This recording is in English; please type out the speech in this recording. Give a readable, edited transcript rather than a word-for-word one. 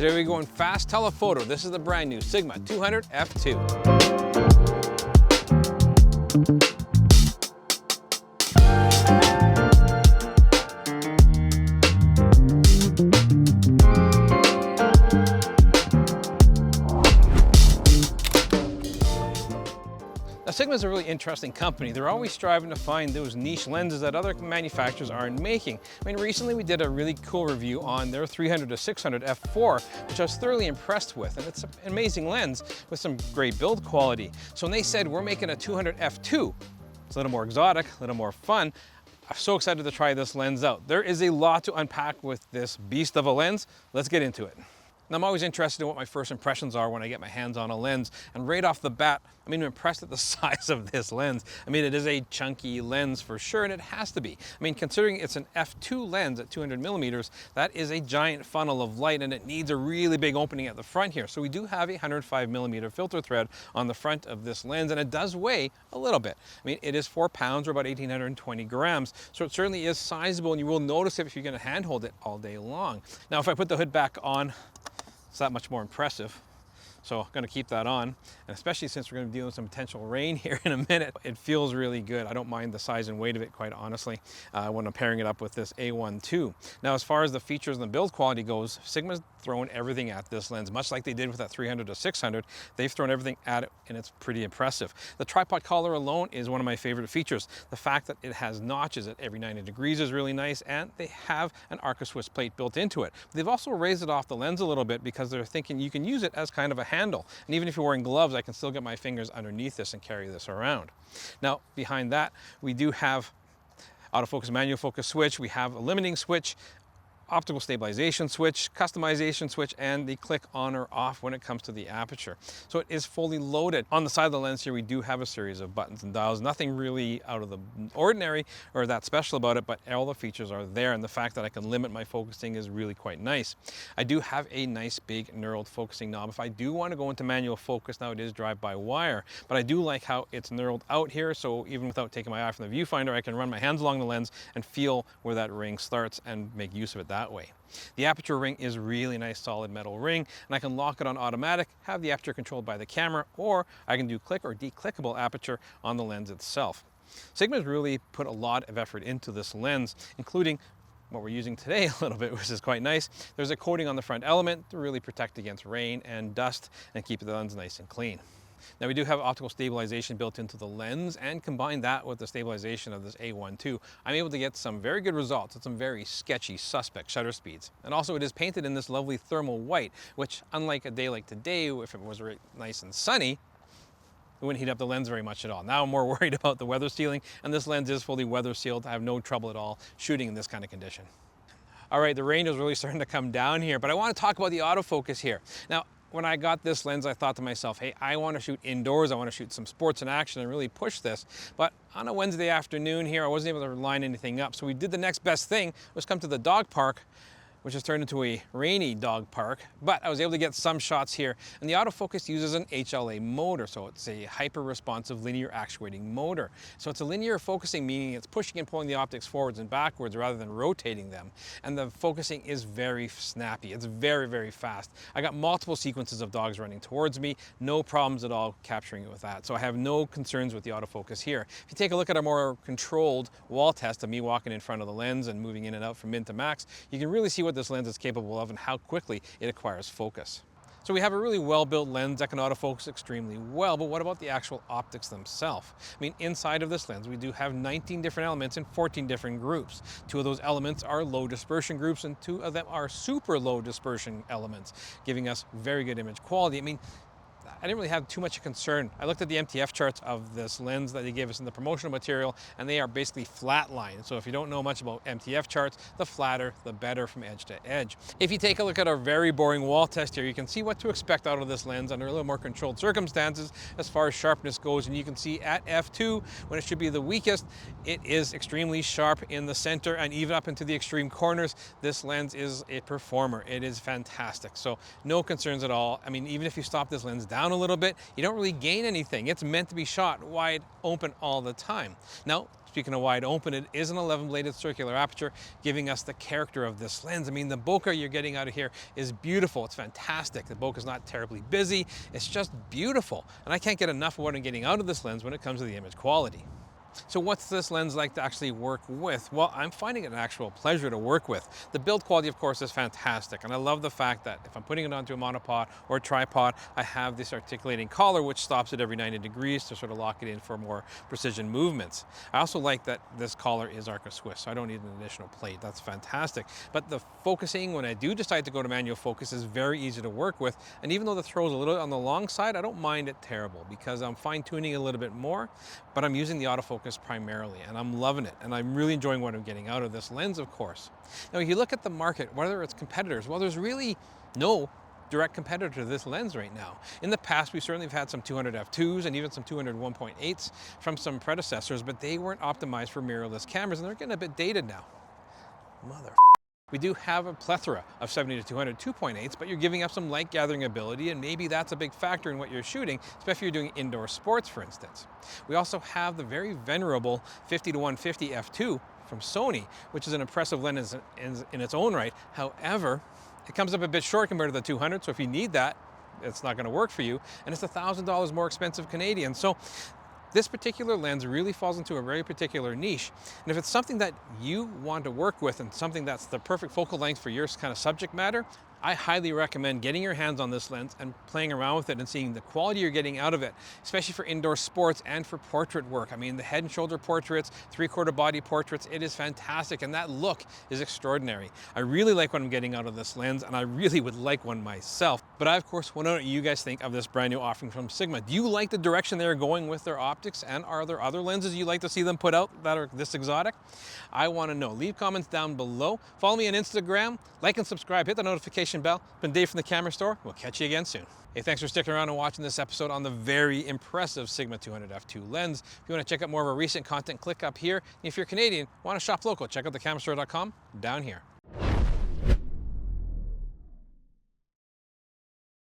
Today we're going fast telephoto. This is the brand new Sigma 200 f2. Now, Sigma is a really interesting company. They're always striving to find those niche lenses that other manufacturers aren't making. I mean, recently we did a really cool review on their 300 to 600 f4, which I was thoroughly impressed with. And it's an amazing lens with some great build quality. So when they said we're making a 200 f2, it's a little more exotic, a little more fun. I'm so excited to try this lens out. There is a lot to unpack with this beast of a lens. Let's get into it. Now, I'm always interested in what my first impressions are when I get my hands on a lens, and right off the bat, I'm impressed at the size of this lens. I mean, it is a chunky lens for sure, and it has to be. I mean, considering it's an f2 lens at 200 millimeters, that is a giant funnel of light, and it needs a really big opening at the front here. So we do have a 105 millimeter filter thread on the front of this lens, and it does weigh a little bit. I mean, it is 4 pounds or about 1,820 grams, so it certainly is sizable, and you will notice it if you're going to handhold it all day long. Now, if I put the hood back on, it's that much more impressive. So I'm going to keep that on, and especially since we're going to be dealing with some potential rain here in a minute, it feels really good. I don't mind the size and weight of it, quite honestly, when I'm pairing it up with this A1 II. Now, as far as the features and the build quality goes, Sigma's thrown everything at this lens, much like they did with that 300 to 600. They've thrown everything at it, and it's pretty impressive. The tripod collar alone is one of my favorite features. The fact that it has notches at every 90 degrees is really nice, and they have an Arca Swiss plate built into it. They've also raised it off the lens a little bit because they're thinking you can use it as kind of a handle. And even if you're wearing gloves, I can still get my fingers underneath this and carry this around. Now, behind that, we do have autofocus, manual focus switch. We have a limiting switch, optical stabilization switch, customization switch, and the click on or off when it comes to the aperture. So it is fully loaded. On the side of the lens here, we do have a series of buttons and dials. Nothing really out of the ordinary or that special about it, but all the features are there, and the fact that I can limit my focusing is really quite nice. I do have a nice big knurled focusing knob. If I do want to go into manual focus, now it is drive-by-wire, but I do like how it's knurled out here, so even without taking my eye from the viewfinder, I can run my hands along the lens and feel where that ring starts and make use of it that way. The aperture ring is really nice solid metal ring, and I can lock it on automatic, have the aperture controlled by the camera, or I can do click or declickable aperture on the lens itself. Sigma's really put a lot of effort into this lens, including what we're using today a little bit, which is quite nice. There's a coating on the front element to really protect against rain and dust and keep the lens nice and clean. Now, we do have optical stabilization built into the lens, and combine that with the stabilization of this A1 II, I'm able to get some very good results at some very sketchy, suspect shutter speeds. And also, it is painted in this lovely thermal white, which, unlike a day like today, if it was really nice and sunny, it wouldn't heat up the lens very much at all. Now I'm more worried about the weather sealing, and this lens is fully weather sealed. I have no trouble at all shooting in this kind of condition. All right, the rain is really starting to come down here, but I want to talk about the autofocus here. Now, when I got this lens, I thought to myself, hey, I want to shoot indoors. I want to shoot some sports and action and really push this. But on a Wednesday afternoon here, I wasn't able to line anything up. So we did the next best thing, was come to the dog park, which has turned into a rainy dog park, but I was able to get some shots here. And the autofocus uses an HLA motor, so it's a hyper-responsive linear actuating motor. So it's a linear focusing, meaning it's pushing and pulling the optics forwards and backwards rather than rotating them. And the focusing is very snappy. It's very, very fast. I got multiple sequences of dogs running towards me, no problems at all capturing it with that. So I have no concerns with the autofocus here. If you take a look at a more controlled wall test of me walking in front of the lens and moving in and out from min to max, you can really see what this lens is capable of and how quickly it acquires focus. So we have a really well-built lens that can autofocus extremely well, but what about the actual optics themselves? I mean, inside of this lens, we do have 19 different elements in 14 different groups. 2 of those elements are low dispersion groups, and 2 of them are super low dispersion elements, giving us very good image quality. I mean, I didn't really have too much concern. I looked at the MTF charts of this lens that they gave us in the promotional material, and they are basically flat line. So if you don't know much about MTF charts, the flatter, the better from edge to edge. If you take a look at our very boring wall test here, you can see what to expect out of this lens under a little more controlled circumstances as far as sharpness goes. And you can see at f2, when it should be the weakest, it is extremely sharp in the center and even up into the extreme corners. This lens is a performer. It is fantastic. So no concerns at all. I mean, even if you stop this lens down a little bit, you don't really gain anything. It's meant to be shot wide open all the time. Now, Speaking of wide open, it is an 11-bladed circular aperture, giving us the character of this lens. I mean, the bokeh you're getting out of here is beautiful. It's fantastic. The bokeh is not terribly busy. It's just beautiful. And I can't get enough of what I'm getting out of this lens when it comes to the image quality. So what's this lens like to actually work with? Well, I'm finding it an actual pleasure to work with. The build quality, of course, is fantastic. And I love the fact that if I'm putting it onto a monopod or a tripod, I have this articulating collar, which stops it every 90 degrees to sort of lock it in for more precision movements. I also like that this collar is Arca Swiss, so I don't need an additional plate. That's fantastic. But the focusing, when I do decide to go to manual focus, is very easy to work with. And even though the throw is a little on the long side, I don't mind it terrible because I'm fine-tuning a little bit more, but I'm using the autofocus primarily, and I'm loving it, and I'm really enjoying what I'm getting out of this lens, of course. Now, if you look at the market, whether it's competitors, well, there's really no direct competitor to this lens right now. In the past, we certainly have had some 200 f2s and even some 200 1.8s from some predecessors, but they weren't optimized for mirrorless cameras, and they're getting a bit dated now. Mother. We do have a plethora of 70 to 200 2.8s, but you're giving up some light gathering ability, and maybe that's a big factor in what you're shooting, especially if you're doing indoor sports, for instance. We also have the very venerable 50 to 150 f2 from Sony, which is an impressive lens in its own right. However, it comes up a bit short compared to the 200, so if you need that, it's not going to work for you, and it's $1,000 more expensive Canadian. So this particular lens really falls into a very particular niche. And if it's something that you want to work with and something that's the perfect focal length for your kind of subject matter, I highly recommend getting your hands on this lens and playing around with it and seeing the quality you're getting out of it, especially for indoor sports and for portrait work. I mean, the head and shoulder portraits, three-quarter body portraits, it is fantastic, and that look is extraordinary. I really like what I'm getting out of this lens, and I really would like one myself. But I, of course, want to know what you guys think of this brand new offering from Sigma. Do you like the direction they're going with their optics, and are there other lenses you'd like to see them put out that are this exotic? I want to know. Leave comments down below. Follow me on Instagram, like and subscribe, hit the notification bell. It's been Dave from the Camera Store. We'll catch you again soon. Hey, thanks for sticking around and watching this episode on the very impressive Sigma 200 f2 lens. If you want to check out more of our recent content, click up here. And if you're Canadian, want to shop local, check out thecamerastore.com down here.